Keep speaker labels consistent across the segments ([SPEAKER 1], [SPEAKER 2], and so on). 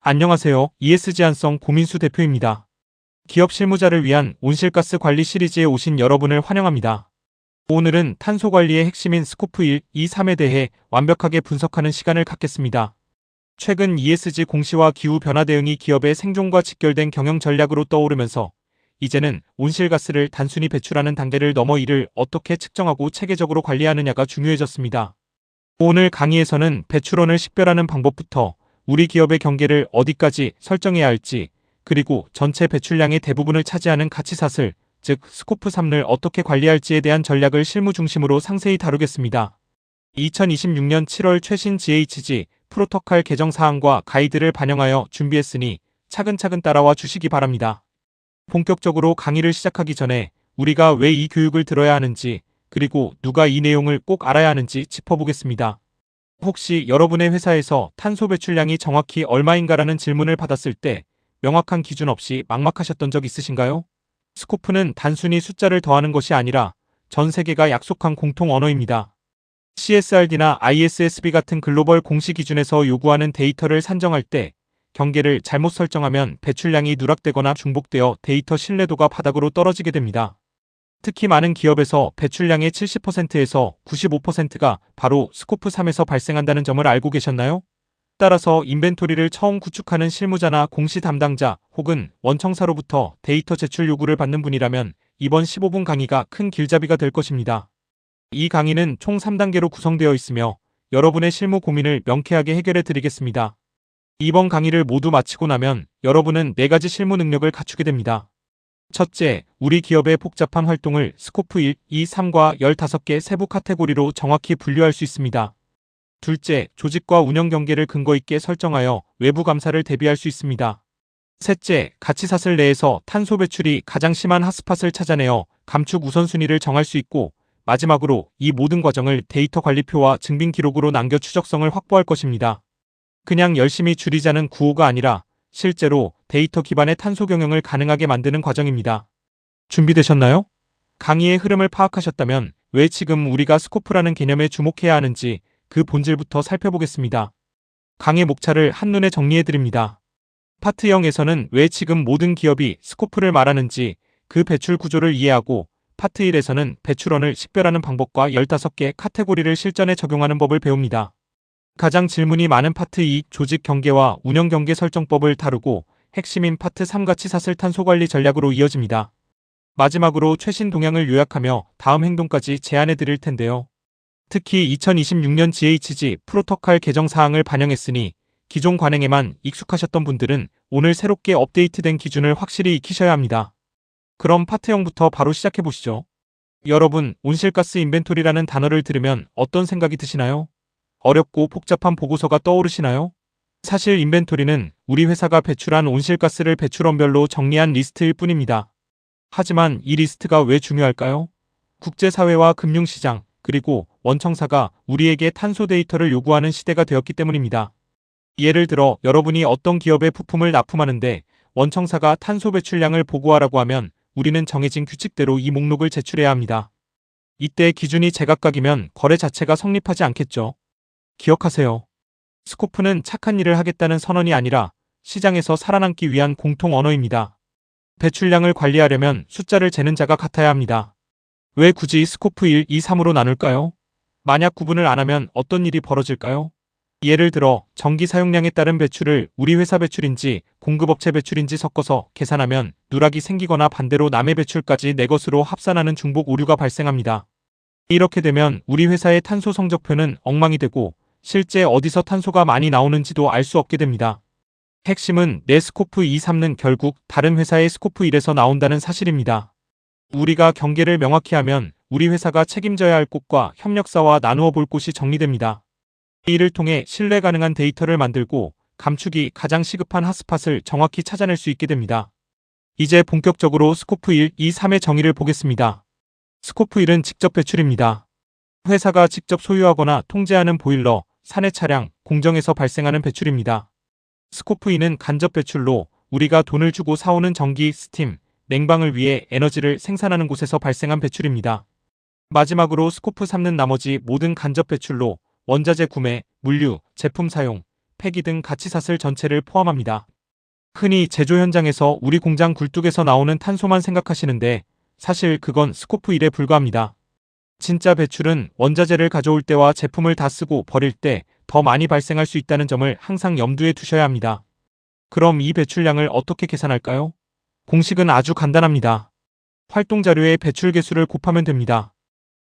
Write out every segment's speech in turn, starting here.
[SPEAKER 1] 안녕하세요. ESG 한성 고민수 대표입니다. 기업 실무자를 위한 온실가스 관리 시리즈에 오신 여러분을 환영합니다. 오늘은 탄소 관리의 핵심인 스코프 1, 2, 3에 대해 완벽하게 분석하는 시간을 갖겠습니다. 최근 ESG 공시와 기후 변화 대응이 기업의 생존과 직결된 경영 전략으로 떠오르면서 이제는 온실가스를 단순히 배출하는 단계를 넘어 이를 어떻게 측정하고 체계적으로 관리하느냐가 중요해졌습니다. 오늘 강의에서는 배출원을 식별하는 방법부터 우리 기업의 경계를 어디까지 설정해야 할지, 그리고 전체 배출량의 대부분을 차지하는 가치사슬, 즉 스코프 3를 어떻게 관리할지에 대한 전략을 실무 중심으로 상세히 다루겠습니다. 2026년 7월 최신 GHG 프로토콜 개정 사항과 가이드를 반영하여 준비했으니 차근차근 따라와 주시기 바랍니다. 본격적으로 강의를 시작하기 전에 우리가 왜 이 교육을 들어야 하는지, 그리고 누가 이 내용을 꼭 알아야 하는지 짚어보겠습니다. 혹시 여러분의 회사에서 탄소 배출량이 정확히 얼마인가라는 질문을 받았을 때 명확한 기준 없이 막막하셨던 적 있으신가요? 스코프는 단순히 숫자를 더하는 것이 아니라 전 세계가 약속한 공통 언어입니다. CSRD나 ISSB 같은 글로벌 공시 기준에서 요구하는 데이터를 산정할 때 경계를 잘못 설정하면 배출량이 누락되거나 중복되어 데이터 신뢰도가 바닥으로 떨어지게 됩니다. 특히 많은 기업에서 배출량의 70%에서 95%가 바로 스코프 3에서 발생한다는 점을 알고 계셨나요? 따라서 인벤토리를 처음 구축하는 실무자나 공시 담당자 혹은 원청사로부터 데이터 제출 요구를 받는 분이라면 이번 15분 강의가 큰 길잡이가 될 것입니다. 이 강의는 총 3단계로 구성되어 있으며 여러분의 실무 고민을 명쾌하게 해결해 드리겠습니다. 이번 강의를 모두 마치고 나면 여러분은 4가지 실무 능력을 갖추게 됩니다. 첫째, 우리 기업의 복잡한 활동을 스코프 1, 2, 3과 15개 세부 카테고리로 정확히 분류할 수 있습니다. 둘째, 조직과 운영 경계를 근거 있게 설정하여 외부 감사를 대비할 수 있습니다. 셋째, 가치사슬 내에서 탄소 배출이 가장 심한 핫스팟을 찾아내어 감축 우선순위를 정할 수 있고, 마지막으로 이 모든 과정을 데이터 관리표와 증빙 기록으로 남겨 추적성을 확보할 것입니다. 그냥 열심히 줄이자는 구호가 아니라 실제로 데이터 기반의 탄소 경영을 가능하게 만드는 과정입니다. 준비되셨나요? 강의의 흐름을 파악하셨다면 왜 지금 우리가 스코프라는 개념에 주목해야 하는지 그 본질부터 살펴보겠습니다. 강의 목차를 한눈에 정리해드립니다. 파트 0에서는 왜 지금 모든 기업이 스코프를 말하는지 그 배출 구조를 이해하고, 파트 1에서는 배출원을 식별하는 방법과 15개 카테고리를 실전에 적용하는 법을 배웁니다. 가장 질문이 많은 파트 2, 조직 경계와 운영 경계 설정법을 다루고 핵심인 파트 3 가치사슬 탄소 관리 전략으로 이어집니다. 마지막으로 최신 동향을 요약하며 다음 행동까지 제안해 드릴 텐데요. 특히 2026년 GHG 프로토콜 개정 사항을 반영했으니 기존 관행에만 익숙하셨던 분들은 오늘 새롭게 업데이트된 기준을 확실히 익히셔야 합니다. 그럼 파트 0부터 바로 시작해 보시죠. 여러분, 온실가스 인벤토리라는 단어를 들으면 어떤 생각이 드시나요? 어렵고 복잡한 보고서가 떠오르시나요? 사실 인벤토리는 우리 회사가 배출한 온실가스를 배출원별로 정리한 리스트일 뿐입니다. 하지만 이 리스트가 왜 중요할까요? 국제사회와 금융시장, 그리고 원청사가 우리에게 탄소 데이터를 요구하는 시대가 되었기 때문입니다. 예를 들어 여러분이 어떤 기업에 부품을 납품하는데 원청사가 탄소 배출량을 보고하라고 하면 우리는 정해진 규칙대로 이 목록을 제출해야 합니다. 이때 기준이 제각각이면 거래 자체가 성립하지 않겠죠. 기억하세요. 스코프는 착한 일을 하겠다는 선언이 아니라 시장에서 살아남기 위한 공통 언어입니다. 배출량을 관리하려면 숫자를 재는 자가 같아야 합니다. 왜 굳이 스코프 1, 2, 3으로 나눌까요? 만약 구분을 안 하면 어떤 일이 벌어질까요? 예를 들어 전기 사용량에 따른 배출을 우리 회사 배출인지 공급업체 배출인지 섞어서 계산하면 누락이 생기거나 반대로 남의 배출까지 내 것으로 합산하는 중복 오류가 발생합니다. 이렇게 되면 우리 회사의 탄소 성적표는 엉망이 되고 실제 어디서 탄소가 많이 나오는지도 알 수 없게 됩니다. 핵심은 내 스코프 2, 3는 결국 다른 회사의 스코프 1에서 나온다는 사실입니다. 우리가 경계를 명확히 하면 우리 회사가 책임져야 할 곳과 협력사와 나누어 볼 곳이 정리됩니다. 이를 통해 신뢰 가능한 데이터를 만들고 감축이 가장 시급한 핫스팟을 정확히 찾아낼 수 있게 됩니다. 이제 본격적으로 스코프 1, 2, 3의 정의를 보겠습니다. 스코프 1은 직접 배출입니다. 회사가 직접 소유하거나 통제하는 보일러, 사내 차량, 공정에서 발생하는 배출입니다. 스코프 2는 간접 배출로 우리가 돈을 주고 사오는 전기, 스팀, 냉방을 위해 에너지를 생산하는 곳에서 발생한 배출입니다. 마지막으로 스코프 3는 나머지 모든 간접 배출로 원자재 구매, 물류, 제품 사용, 폐기 등 가치사슬 전체를 포함합니다. 흔히 제조 현장에서 우리 공장 굴뚝에서 나오는 탄소만 생각하시는데 사실 그건 스코프 1에 불과합니다. 진짜 배출은 원자재를 가져올 때와 제품을 다 쓰고 버릴 때 더 많이 발생할 수 있다는 점을 항상 염두에 두셔야 합니다. 그럼 이 배출량을 어떻게 계산할까요? 공식은 아주 간단합니다. 활동자료의 배출 개수를 곱하면 됩니다.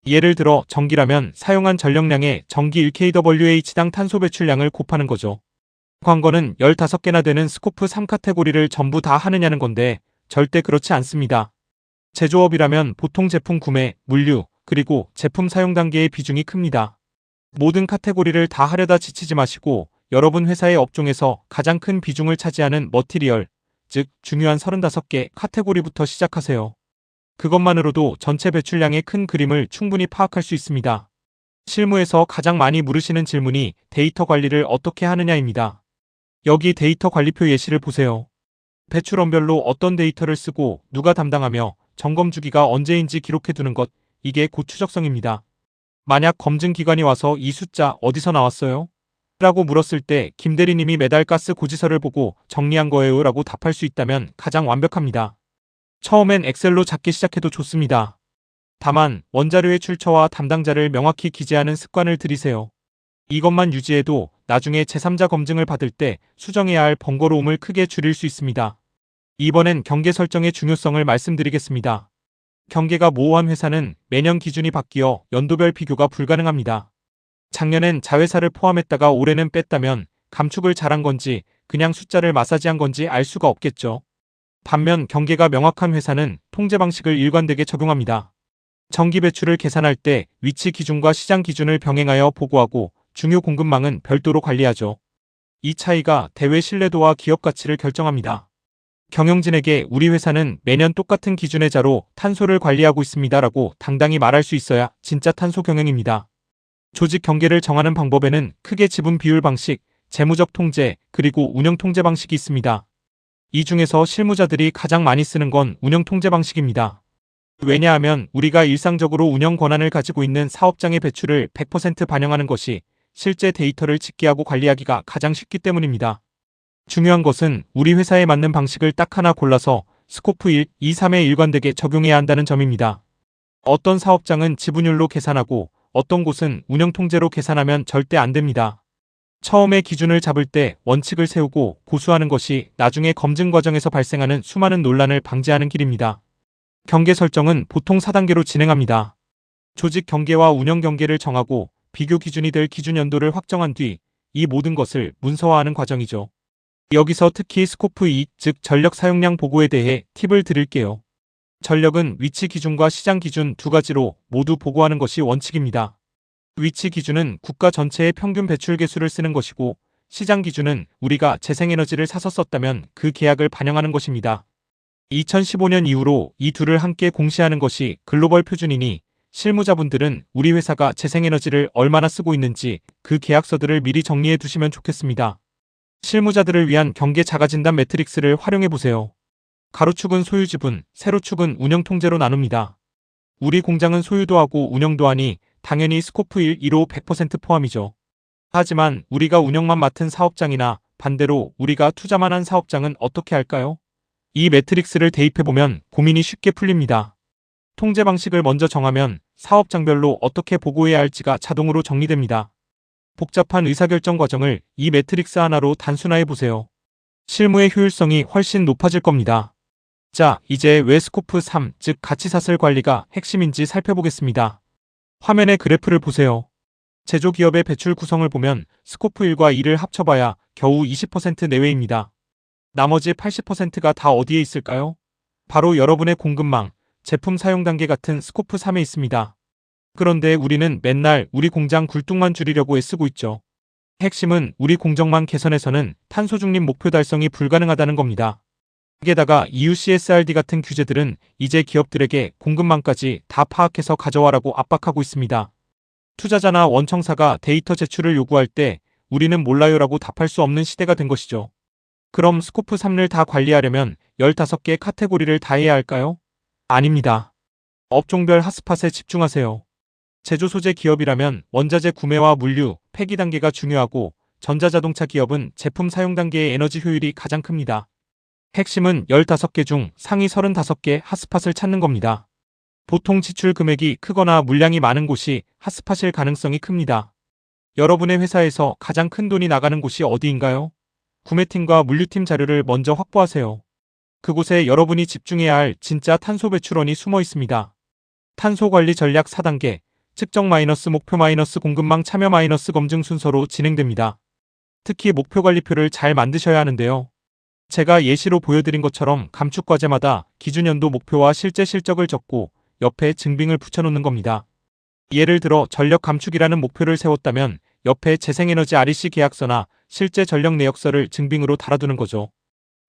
[SPEAKER 1] 예를 들어 전기라면 사용한 전력량의 전기 1kWh당 탄소 배출량을 곱하는 거죠. 관건은 15개나 되는 스코프 3 카테고리를 전부 다 하느냐는 건데 절대 그렇지 않습니다. 제조업이라면 보통 제품 구매, 물류, 그리고 제품 사용 단계의 비중이 큽니다. 모든 카테고리를 다 하려다 지치지 마시고 여러분 회사의 업종에서 가장 큰 비중을 차지하는 머티리얼, 즉 중요한 35개 카테고리부터 시작하세요. 그것만으로도 전체 배출량의 큰 그림을 충분히 파악할 수 있습니다. 실무에서 가장 많이 물으시는 질문이 데이터 관리를 어떻게 하느냐입니다. 여기 데이터 관리표 예시를 보세요. 배출원별로 어떤 데이터를 쓰고 누가 담당하며 점검 주기가 언제인지 기록해두는 것, 이게 곧 추적성입니다. 만약 검증기관이 와서 이 숫자 어디서 나왔어요? 라고 물었을 때 김 대리님이 매달 가스 고지서를 보고 정리한 거예요 라고 답할 수 있다면 가장 완벽합니다. 처음엔 엑셀로 작게 시작해도 좋습니다. 다만 원자료의 출처와 담당자를 명확히 기재하는 습관을 들이세요. 이것만 유지해도 나중에 제3자 검증을 받을 때 수정해야 할 번거로움을 크게 줄일 수 있습니다. 이번엔 경계 설정의 중요성을 말씀드리겠습니다. 경계가 모호한 회사는 매년 기준이 바뀌어 연도별 비교가 불가능합니다. 작년엔 자회사를 포함했다가 올해는 뺐다면 감축을 잘한 건지 그냥 숫자를 마사지한 건지 알 수가 없겠죠. 반면 경계가 명확한 회사는 통제 방식을 일관되게 적용합니다. 전기 배출을 계산할 때 위치 기준과 시장 기준을 병행하여 보고하고 중요 공급망은 별도로 관리하죠. 이 차이가 대외 신뢰도와 기업 가치를 결정합니다. 경영진에게 우리 회사는 매년 똑같은 기준의 자로 탄소를 관리하고 있습니다라고 당당히 말할 수 있어야 진짜 탄소 경영입니다. 조직 경계를 정하는 방법에는 크게 지분 비율 방식, 재무적 통제, 그리고 운영 통제 방식이 있습니다. 이 중에서 실무자들이 가장 많이 쓰는 건 운영 통제 방식입니다. 왜냐하면 우리가 일상적으로 운영 권한을 가지고 있는 사업장의 배출을 100% 반영하는 것이 실제 데이터를 집계하고 관리하기가 가장 쉽기 때문입니다. 중요한 것은 우리 회사에 맞는 방식을 딱 하나 골라서 스코프 1, 2, 3에 일관되게 적용해야 한다는 점입니다. 어떤 사업장은 지분율로 계산하고 어떤 곳은 운영 통제로 계산하면 절대 안 됩니다. 처음에 기준을 잡을 때 원칙을 세우고 고수하는 것이 나중에 검증 과정에서 발생하는 수많은 논란을 방지하는 길입니다. 경계 설정은 보통 4단계로 진행합니다. 조직 경계와 운영 경계를 정하고 비교 기준이 될 기준 연도를 확정한 뒤 이 모든 것을 문서화하는 과정이죠. 여기서 특히 스코프 2, 즉 전력 사용량 보고에 대해 팁을 드릴게요. 전력은 위치 기준과 시장 기준 두 가지로 모두 보고하는 것이 원칙입니다. 위치 기준은 국가 전체의 평균 배출 개수를 쓰는 것이고 시장 기준은 우리가 재생에너지를 사서 썼다면 그 계약을 반영하는 것입니다. 2015년 이후로 이 둘을 함께 공시하는 것이 글로벌 표준이니 실무자분들은 우리 회사가 재생에너지를 얼마나 쓰고 있는지 그 계약서들을 미리 정리해 두시면 좋겠습니다. 실무자들을 위한 경계 자가진단 매트릭스를 활용해 보세요. 가로축은 소유지분, 세로축은 운영통제로 나눕니다. 우리 공장은 소유도 하고 운영도 하니 당연히 스코프 1, 2로 100% 포함이죠. 하지만 우리가 운영만 맡은 사업장이나 반대로 우리가 투자만 한 사업장은 어떻게 할까요? 이 매트릭스를 대입해보면 고민이 쉽게 풀립니다. 통제 방식을 먼저 정하면 사업장별로 어떻게 보고해야 할지가 자동으로 정리됩니다. 복잡한 의사결정 과정을 이 매트릭스 하나로 단순화해 보세요. 실무의 효율성이 훨씬 높아질 겁니다. 자, 이제 왜 스코프 3, 즉 가치사슬 관리가 핵심인지 살펴보겠습니다. 화면의 그래프를 보세요. 제조기업의 배출 구성을 보면 스코프 1과 2를 합쳐봐야 겨우 20% 내외입니다. 나머지 80%가 다 어디에 있을까요? 바로 여러분의 공급망, 제품 사용 단계 같은 스코프 3에 있습니다. 그런데 우리는 맨날 우리 공장 굴뚝만 줄이려고 애쓰고 있죠. 핵심은 우리 공정망 개선에서는 탄소 중립 목표 달성이 불가능하다는 겁니다. 게다가 EU CSRD 같은 규제들은 이제 기업들에게 공급망까지 다 파악해서 가져와라고 압박하고 있습니다. 투자자나 원청사가 데이터 제출을 요구할 때 우리는 몰라요라고 답할 수 없는 시대가 된 것이죠. 그럼 스코프 3를 다 관리하려면 15개 카테고리를 다 해야 할까요? 아닙니다. 업종별 핫스팟에 집중하세요. 제조 소재 기업이라면 원자재 구매와 물류, 폐기 단계가 중요하고 전자자동차 기업은 제품 사용 단계의 에너지 효율이 가장 큽니다. 핵심은 15개 중 상위 35개 핫스팟을 찾는 겁니다. 보통 지출 금액이 크거나 물량이 많은 곳이 핫스팟일 가능성이 큽니다. 여러분의 회사에서 가장 큰 돈이 나가는 곳이 어디인가요? 구매팀과 물류팀 자료를 먼저 확보하세요. 그곳에 여러분이 집중해야 할 진짜 탄소 배출원이 숨어 있습니다. 탄소 관리 전략 4단계, 측정 목표 공급망 참여 검증 순서로 진행됩니다. 특히 목표 관리표를 잘 만드셔야 하는데요. 제가 예시로 보여드린 것처럼 감축 과제마다 기준 연도 목표와 실제 실적을 적고 옆에 증빙을 붙여놓는 겁니다. 예를 들어 전력 감축이라는 목표를 세웠다면 옆에 재생에너지 REC 계약서나 실제 전력 내역서를 증빙으로 달아두는 거죠.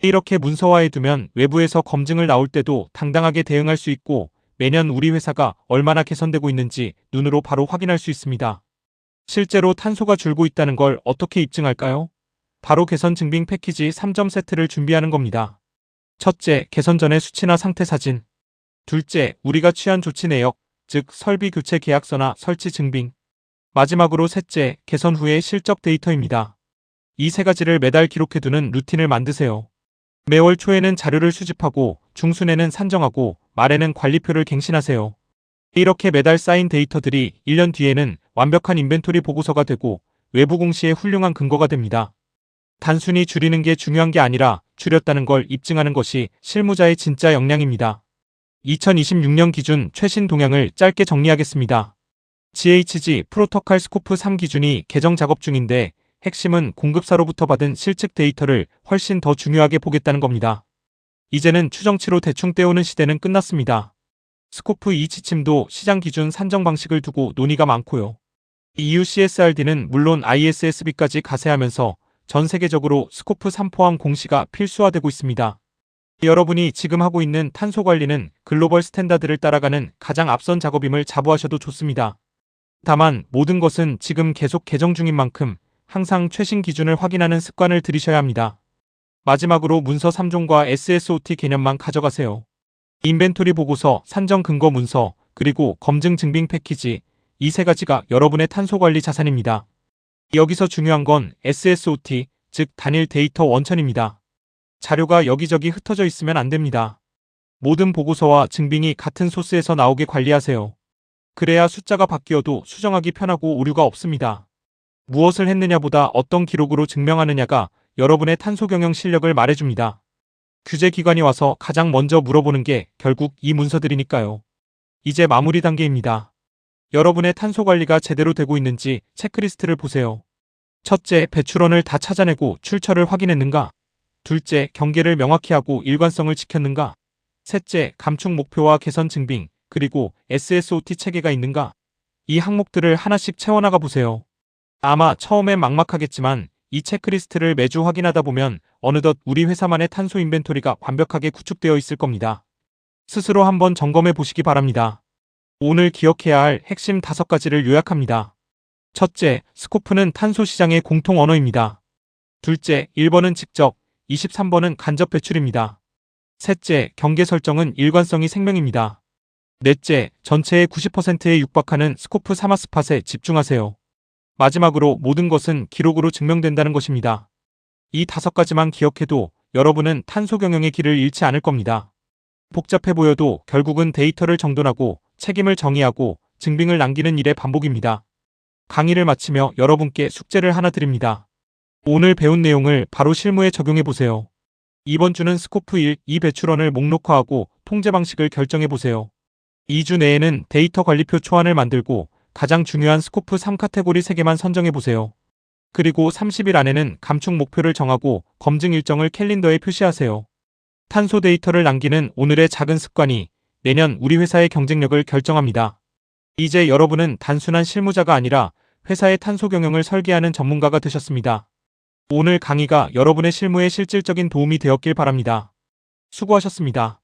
[SPEAKER 1] 이렇게 문서화해두면 외부에서 검증을 나올 때도 당당하게 대응할 수 있고 매년 우리 회사가 얼마나 개선되고 있는지 눈으로 바로 확인할 수 있습니다. 실제로 탄소가 줄고 있다는 걸 어떻게 입증할까요? 바로 개선 증빙 패키지 3점 세트를 준비하는 겁니다. 첫째, 개선 전의 수치나 상태 사진. 둘째, 우리가 취한 조치 내역, 즉 설비 교체 계약서나 설치 증빙. 마지막으로 셋째, 개선 후의 실적 데이터입니다. 이 세 가지를 매달 기록해두는 루틴을 만드세요. 매월 초에는 자료를 수집하고 중순에는 산정하고 말에는 관리표를 갱신하세요. 이렇게 매달 쌓인 데이터들이 1년 뒤에는 완벽한 인벤토리 보고서가 되고 외부 공시의 훌륭한 근거가 됩니다. 단순히 줄이는 게 중요한 게 아니라 줄였다는 걸 입증하는 것이 실무자의 진짜 역량입니다. 2026년 기준 최신 동향을 짧게 정리하겠습니다. GHG 프로토콜 스코프 3 기준이 개정 작업 중인데 핵심은 공급사로부터 받은 실측 데이터를 훨씬 더 중요하게 보겠다는 겁니다. 이제는 추정치로 대충 떼우는 시대는 끝났습니다. 스코프 2 지침도 시장 기준 산정 방식을 두고 논의가 많고요. EU CSRD는 물론 ISSB까지 가세하면서 전 세계적으로 스코프 3 포함 공시가 필수화되고 있습니다. 여러분이 지금 하고 있는 탄소 관리는 글로벌 스탠다드를 따라가는 가장 앞선 작업임을 자부하셔도 좋습니다. 다만 모든 것은 지금 계속 개정 중인 만큼 항상 최신 기준을 확인하는 습관을 들이셔야 합니다. 마지막으로 문서 3종과 SSOT 개념만 가져가세요. 인벤토리 보고서, 산정 근거 문서, 그리고 검증 증빙 패키지, 이 세 가지가 여러분의 탄소 관리 자산입니다. 여기서 중요한 건 SSOT, 즉 단일 데이터 원천입니다. 자료가 여기저기 흩어져 있으면 안 됩니다. 모든 보고서와 증빙이 같은 소스에서 나오게 관리하세요. 그래야 숫자가 바뀌어도 수정하기 편하고 오류가 없습니다. 무엇을 했느냐보다 어떤 기록으로 증명하느냐가 여러분의 탄소 경영 실력을 말해줍니다. 규제기관이 와서 가장 먼저 물어보는 게 결국 이 문서들이니까요. 이제 마무리 단계입니다. 여러분의 탄소 관리가 제대로 되고 있는지 체크리스트를 보세요. 첫째, 배출원을 다 찾아내고 출처를 확인했는가? 둘째, 경계를 명확히 하고 일관성을 지켰는가? 셋째, 감축 목표와 개선 증빙, 그리고 SSOT 체계가 있는가? 이 항목들을 하나씩 채워나가 보세요. 아마 처음엔 막막하겠지만 이 체크리스트를 매주 확인하다 보면 어느덧 우리 회사만의 탄소 인벤토리가 완벽하게 구축되어 있을 겁니다. 스스로 한번 점검해 보시기 바랍니다. 오늘 기억해야 할 핵심 5가지를 요약합니다. 첫째, 스코프는 탄소 시장의 공통 언어입니다. 둘째, 1번은 직접, 23번은 간접 배출입니다. 셋째, 경계 설정은 일관성이 생명입니다. 넷째, 전체의 90%에 육박하는 스코프 3 핫스팟에 집중하세요. 마지막으로 모든 것은 기록으로 증명된다는 것입니다. 이 5가지만 기억해도 여러분은 탄소 경영의 길을 잃지 않을 겁니다. 복잡해 보여도 결국은 데이터를 정돈하고 책임을 정의하고 증빙을 남기는 일의 반복입니다. 강의를 마치며 여러분께 숙제를 하나 드립니다. 오늘 배운 내용을 바로 실무에 적용해 보세요. 이번 주는 스코프 1, 2 배출원을 목록화하고 통제 방식을 결정해 보세요. 2주 내에는 데이터 관리표 초안을 만들고 가장 중요한 스코프 3 카테고리 3개만 선정해 보세요. 그리고 30일 안에는 감축 목표를 정하고 검증 일정을 캘린더에 표시하세요. 탄소 데이터를 남기는 오늘의 작은 습관이 내년 우리 회사의 경쟁력을 결정합니다. 이제 여러분은 단순한 실무자가 아니라 회사의 탄소 경영을 설계하는 전문가가 되셨습니다. 오늘 강의가 여러분의 실무에 실질적인 도움이 되었길 바랍니다. 수고하셨습니다.